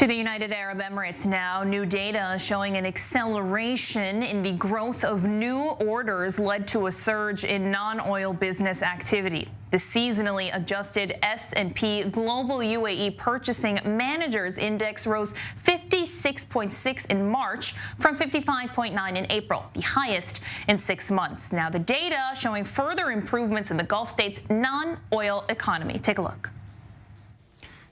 To the United Arab Emirates now. New data showing an acceleration in the growth of new orders led to a surge in non-oil business activity. The seasonally adjusted S&P Global UAE Purchasing Managers Index rose 56.6 in March from 55.9 in April, the highest in 6 months. Now the data showing further improvements in the Gulf states' non-oil economy. Take a look.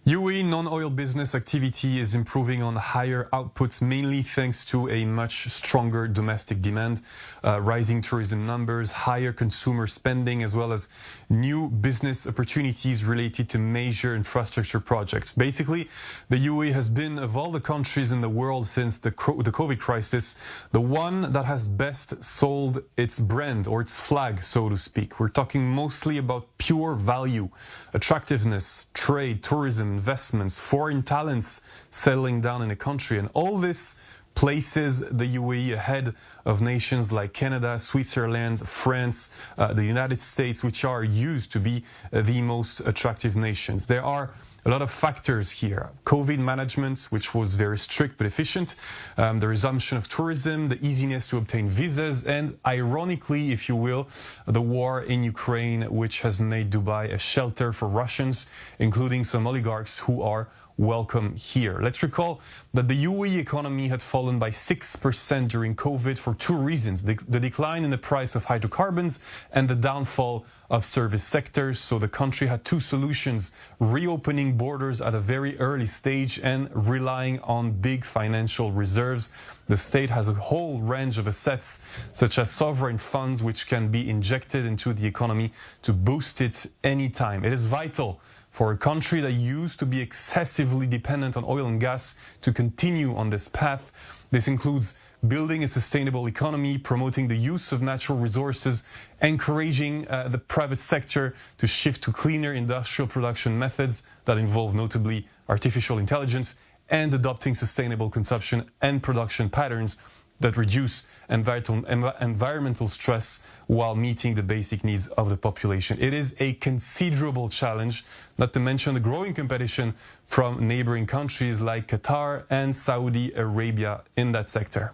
UAE non-oil business activity is improving on higher outputs, mainly thanks to a much stronger domestic demand, rising tourism numbers, higher consumer spending, as well as new business opportunities related to major infrastructure projects. Basically, the UAE has been, of all the countries in the world since the COVID crisis, the one that has best sold its brand or its flag, so to speak. We're talking mostly about pure value, attractiveness, trade, tourism, investments, foreign talents settling down in a country, and all this places the UAE ahead of nations like Canada, Switzerland, France, the United States, which are used to be the most attractive nations. There are a lot of factors here. COVID management, which was very strict but efficient, the resumption of tourism, the easiness to obtain visas, and ironically, if you will, the war in Ukraine, which has made Dubai a shelter for Russians, including some oligarchs who are welcome here. Let's recall that the UAE economy had fallen by 6% during COVID for two reasons: the decline in the price of hydrocarbons and the downfall of service sectors. So the country had two solutions: reopening borders at a very early stage and relying on big financial reserves. The state has a whole range of assets, such as sovereign funds, which can be injected into the economy to boost it anytime. It is vital for a country that used to be excessively dependent on oil and gas to continue on this path. This includes building a sustainable economy, promoting the use of natural resources, encouraging the private sector to shift to cleaner industrial production methods that involve notably artificial intelligence, and adopting sustainable consumption and production patterns that reduce environmental stress while meeting the basic needs of the population. It is a considerable challenge, not to mention the growing competition from neighboring countries like Qatar and Saudi Arabia in that sector.